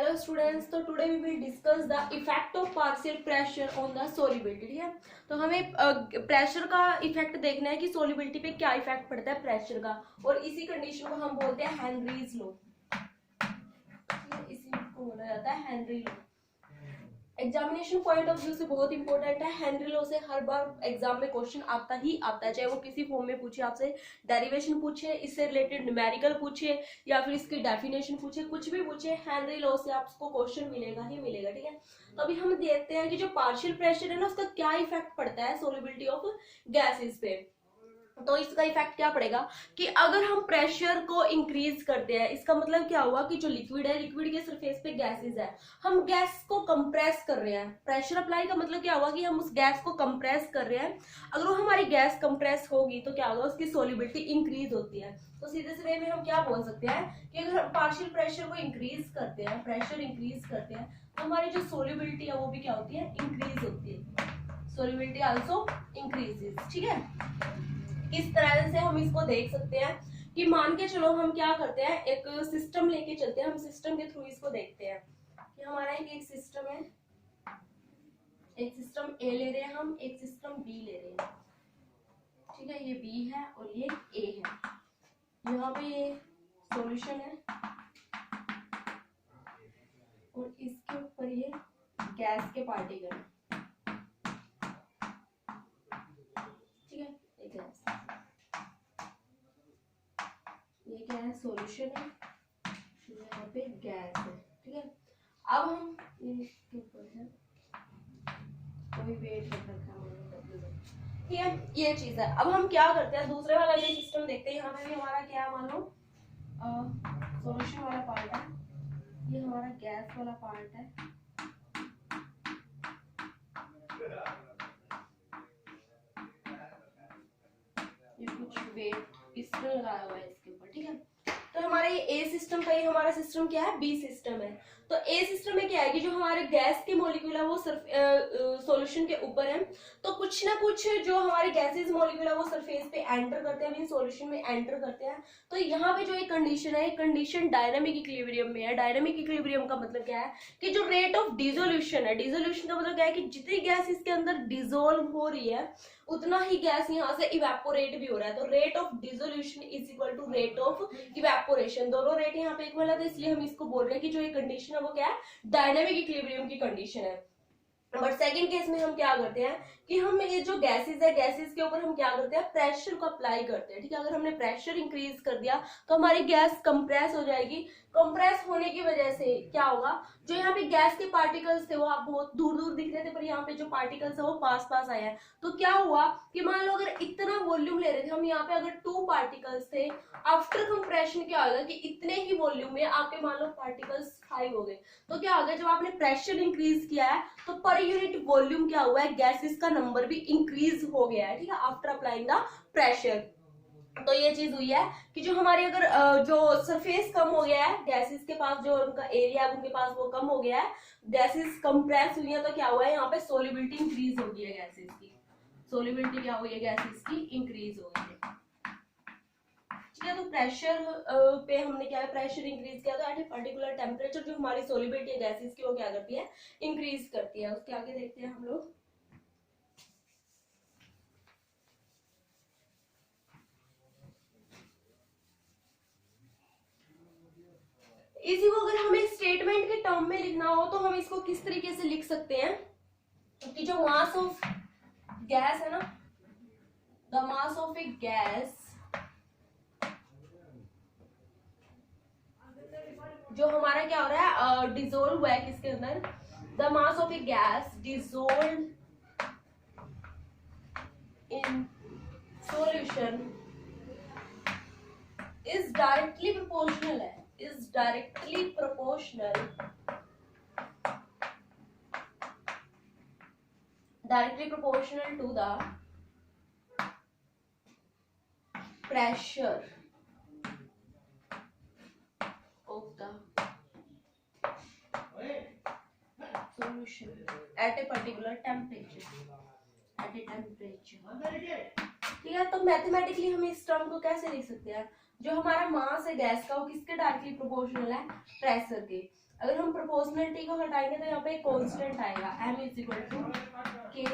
Hello students, तो today we will discuss the effect of partial pressure on the solubility. ठीक है, तो हमें प्रेशर का इफेक्ट देखना है कि सोल्युबिलिटी पे क्या इफेक्ट पड़ता है प्रेशर का, और इसी कंडीशन को हम बोलते हैं हेनरीज लॉ। इसी को बोला जाता है Henry law. Examination point of view से बहुत इंपॉर्टेंट है। हेनरी लॉ से हर बार एग्जाम में क्वेश्चन आता ही आता है, चाहे वो किसी फॉर्म में पूछे, आपसे डेरिवेशन पूछे, इससे रिलेटेड न्यूमेरिकल पूछे, या फिर इसकी डेफिनेशन पूछे, कुछ भी पूछे, हेनरी लॉ से आपको क्वेश्चन मिलेगा ही मिलेगा। ठीक है, तो अभी हम देखते हैं कि जो पार्शियल प्रेशर है ना, उसका क्या इफेक्ट पड़ता है सोल्युबिलिटी ऑफ गैसेस पे। तो इसका इफेक्ट क्या पड़ेगा कि अगर हम प्रेशर को इंक्रीज करते हैं, इसका मतलब क्या हुआ कि जो लिक्विड है, लिक्विड के सरफेस पे गैसेस है, हम गैस को कंप्रेस कर रहे हैं। प्रेशर अप्लाई का मतलब क्या हुआ कि हम उस गैस को कंप्रेस कर रहे हैं। अगर वो हमारी गैस कंप्रेस होगी तो क्या होगा, उसकी सोल्युबिलिटी इंक्रीज होती है। तो सीधे से वे में हम क्या बोल सकते हैं कि अगर हम पार्शियल प्रेशर को इंक्रीज करते हैं, प्रेशर इंक्रीज करते हैं, तो हमारी जो सोल्युबिलिटी है वो भी क्या होती है, इंक्रीज होती है। Solubility also increases. ठीक है, इस तरह से हम इसको देख सकते हैं कि मान के चलो हम क्या करते हैं, एक सिस्टम लेके चलते हैं, हम सिस्टम के थ्रू इसको देखते हैं कि हमारा एक सिस्टम है, एक सिस्टम ए ले रहे हैं हम, एक सिस्टम बी ले रहे हैं। ठीक है, ये बी है और ये ए है। यहाँ पे ये सॉल्यूशन है और इसके ऊपर ये गैस के पार्टिकल है। ठीक है, एक गैस, ये क्या है, सॉल्यूशन है, यहाँ पे गैस है। ठीक है, अब हम इसके ऊपर है कोई वेट रख रखा है। ठीक है, ये चीज है। अब हम क्या करते हैं, दूसरे वाला ये सिस्टम देखते हैं। यहाँ पे भी हमारा क्या है, मान लो सॉल्यूशन वाला पार्ट है, ये हमारा गैस वाला पार्ट है। ये कुछ वेट इसमें लगाया हुआ है इसके ऊपर। ठीक है, तो हमारा ये ए सिस्टम का, ये हमारा सिस्टम क्या है, बी सिस्टम है। तो ए सिस्टम में क्या है कि जो हमारे गैस के मॉलिक्यूल है वो सिर्फ सॉल्यूशन के ऊपर है, तो कुछ ना कुछ जो हमारे गैसेस मॉलिक्यूल है वो सरफेस पे एंटर करते हैं, मीन सॉल्यूशन में एंटर करते हैं। तो यहाँ पे जो एक कंडीशन है, कंडीशन डायनामिक इक्विलिब्रियम में है। डायनामिक इक्विलिब्रियम का मतलब क्या है कि जो रेट ऑफ डिसोल्यूशन है, डिसोल्यूशन का मतलब क्या है कि जितनी गैस इसके अंदर डिसोल्व हो रही है उतना ही गैस यहाँ से इवेपोरेट भी हो रहा है। तो rate of dissolution is equal to rate of evaporation, दोनों रेट यहाँ पे इक्वल है, तो इसलिए हम इसको बोल रहे हैं कि जो ये कंडीशन है वो क्या है, डायनामिक इक्विलिब्रियम की कंडीशन है। बट सेकंड केस में हम क्या करते हैं कि हम ये जो गैसेस है, गैसेस के ऊपर हम क्या करते हैं, प्रेशर को अप्लाई करते हैं। ठीक है, अगर हमने प्रेशर इंक्रीज कर दिया तो हमारी गैस कंप्रेस हो जाएगी। कंप्रेस होने की वजह से क्या होगा, जो यहाँ पे गैस के पार्टिकल्स थे वो आप बहुत दूर दूर दिख रहे थे, पर यहाँ पे जो पार्टिकल्स है वो पास पास आए हैं। तो क्या हुआ कि मान लो अगर इतना वॉल्यूम ले रहे थे हम, यहाँ पे अगर 2 पार्टिकल्स थे, आफ्टर कंप्रेशन क्या होगा कि इतने ही वॉल्यूम में आपके मान लो पार्टिकल्स 5 हो गए। तो क्या हो गया, जब आपने प्रेशर इंक्रीज किया है तो पर यूनिट वॉल्यूम क्या हुआ है, गैसेस का नंबर भी इंक्रीज हो गया है। ठीक है, आफ्टर अप्लाइंग द प्रेशर। तो ये चीज हुई है कि जो हमारी अगर जो सरफेस कम हो गया है, गैसेस के पास जो उनका एरिया है उनके पास वो कम हो गया है, गैसेस कंप्रेस हुई है, तो क्या हुआ है, यहाँ पे सोल्युबिलिटी इंक्रीज हो गई है गैसेस की। सोल्युबिलिटी क्या हुई है, गैसेस की इंक्रीज हो गई है। ठीक है, तो प्रेशर पे हमने क्या है, प्रेशर इंक्रीज किया, तो एट ए पर्टिकुलर टेम्परेचर जो हमारी सोल्युबिलिटी है गैसेस की वो क्या करती है, इंक्रीज करती है। उसके आगे देखते हैं हम लोग। इसी को अगर हमें स्टेटमेंट के टर्म में लिखना हो तो हम इसको किस तरीके से लिख सकते हैं कि जो मास ऑफ गैस है ना, the mass of A gas, जो हमारा क्या हो रहा है, डिसोल्व हुआ है किसके अंदर, the mass of A gas dissolve in solution is directly proportional है, is directly proportional to the pressure of the solution at a particular temperature, ठीक है, तो मैथमेटिकली हम इस टर्म को कैसे लिख सकते हैं, जो हमारा मास है गैस का वो किसके डायरेक्टली प्रोपोर्शनल है, प्रेशर के। अगर हम प्रोपोर्शनलिटी को हटाएंगे तो यहाँ पे कांस्टेंट आएगा m इज इक्वल टू के,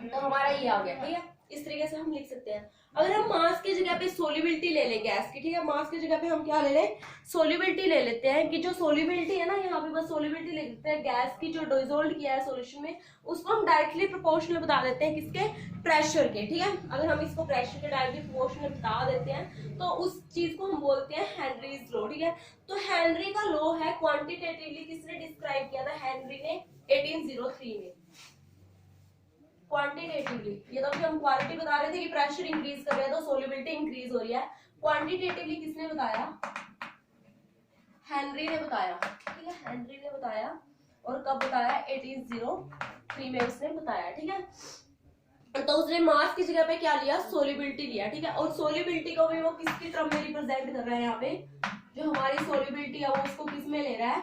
तो हमारा ये आ गया, ठीक है। इस तरीके से हम लिख सकते हैं। अगर हम मास की जगह पे सोल्युबिलिटी ले लें गैस की, ठीक है, मास की जगह पे हम क्या ले लें, सोल्युबिलिटी ले लेते हैं, कि जो सोल्युबिलिटी है ना, यहाँ पे बस सोल्युबिलिटी ले लेते हैं गैस की जो डिसॉल्व किया है सॉल्यूशन में, उसको हम डायरेक्टली प्रोपोर्शनल बता देते हैं किसके, प्रेशर के, ठीक है। अगर हम इसको प्रेशर के डायरेक्टली प्रोपोर्शनल बता देते हैं तो उस चीज को हम बोलते हैं हेनरीज लॉ, ठीक है। तो हेनरी का लॉ है, क्वांटिटेटिवली किसने डिस्क्राइब किया था, हेनरी ने 1803 में। क्वांटिटेटिवली, ये तो अभी हम क्वालिटी बता रहे थे कि प्रेशर इंक्रीज कर रहा है तो सोल्युबिलिटी इंक्रीज हो रही है। क्वांटिटेटिवली किसने बताया, हेनरी ने बताया, ठीक है, हेनरी ने बताया। और कब बताया, 1803 में उसने बताया, ठीक है। तो उसने मास की जगह पे क्या लिया, सोल्युबिलिटी लिया, ठीक है। और सोल्युबिलिटी को भी वो किसकी टर्म में रिप्रेजेंट कर रहा है, यहाँ पे जो हमारी सोल्युबिलिटी है वो उसको किस में ले रहा है,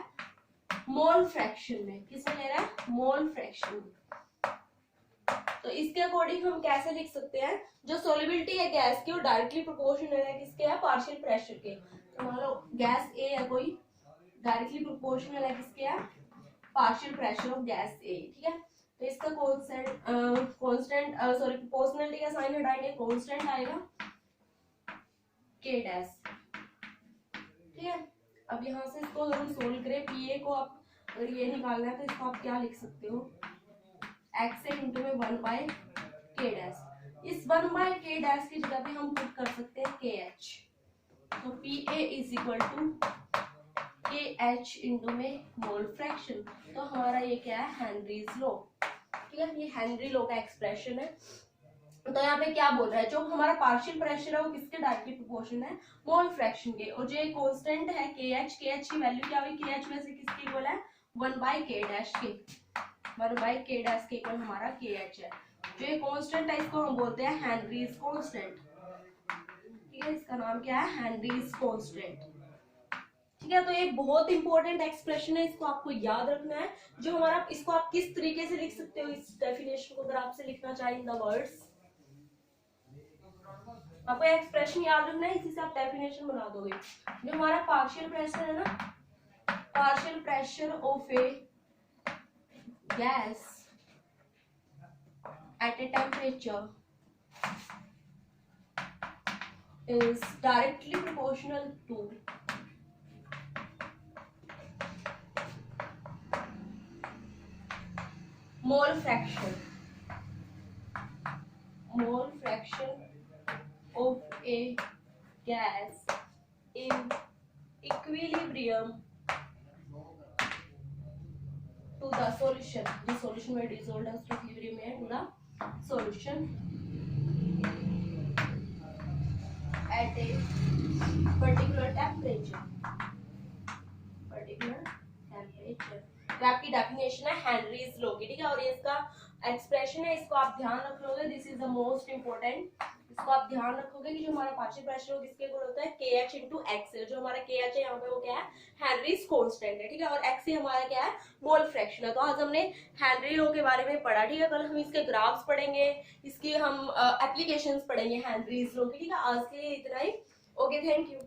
मोल फ्रैक्शन में। किसमें ले रहा है, मोल फ्रैक्शन में। तो इसके अकॉर्डिंग हम कैसे लिख सकते हैं, जो सोल्युबिलिटी है गैस की वो डायरेक्टली प्रोपोर्शनल है किसके है, पार्शियल प्रेशर के। तो मान लो गैस ए है कोई, डायरेक्टली प्रोपोर्शनल है किसके है, पार्शियल प्रेशर ऑफ गैस ए, ठीक है। तो इसका कांस्टेंट सॉरी प्रोपोर्शनलिटी का साइन हटाएंगे, कांस्टेंट आएगा के डैश, ठीक है। अब यहाँ से इसको अगर हम सोल्व करें, पीए को आप अगर ये निकालना है तो इसको आप क्या लिख सकते हो, एक्स ए इंटू में 1 बाय के डैश। इस 1 बाय के डैश की जगह पे हम पुट कर सकते हैं के एच। तो P A is equal to K H into में मोल फ्रैक्शन। तो हमारा ये क्या है, हेनरीज लॉ, ठीक है। ये हेनरी लॉ का एक्सप्रेशन है। तो यहाँ पे क्या बोल रहा है, जो हमारा पार्शियल प्रेशर है वो किसके डायरेक्टली प्रोपोर्शन है, मोल फ्रैक्शन के। और जो कांस्टेंट है के एच की वैल्यू क्या हुई, के एच में से किसके इक्वल है, 1 बाय के डैश के। 1 बाय के डैश के इक्वल हमारा के एच है। जो ये कांस्टेंट है इसको हम बोलते हैं हेनरीज कांस्टेंट, ठीक है। इसका नाम क्या है, हेनरीज कांस्टेंट, ठीक है। तो ये बहुत इंपॉर्टेंट एक्सप्रेशन है, इसको आपको याद रखना है। जो हमारा, इसको आप किस तरीके से लिख सकते हो, इस डेफिनेशन को अगर आपसे लिखना चाहिए इन द वर्ड्स, आपको एक्सप्रेशन याद रखना है, इसी से आप डेफिनेशन बना दोगे। जो हमारा पार्शियल प्रेशर है ना, partial pressure of A gas at a temperature is directly proportional to mole fraction of a gas in equilibrium to the solution. The solution में dissolved है उसके equilibrium में to the solution at a particular temperature. तो आपकी definition है Henry's law की, ठीक है। और ये इसका एक्सप्रेशन है, इसको आप ध्यान रख लोगे, this is the most important. इसको आप ध्यान रखोगे कि जो हमारा पार्शियल प्रेशर हो किसके इक्वल होता है, के एच इंटू एक्स। जो हमारा के एच है यहाँ पे वो क्या है, हेनरीज कांस्टेंट है, ठीक है। और एक्स हमारा क्या है, मोल फ्रैक्शन है। तो आज हमने हेनरी लॉ के बारे में पढ़ा, ठीक है। कल हम इसके ग्राफ्स पढ़ेंगे, इसकी हम एप्लीकेशंस पढ़ेंगे हेनरीज लॉ की, ठीक है। आज के लिए इतना ही, ओके, थैंक यू।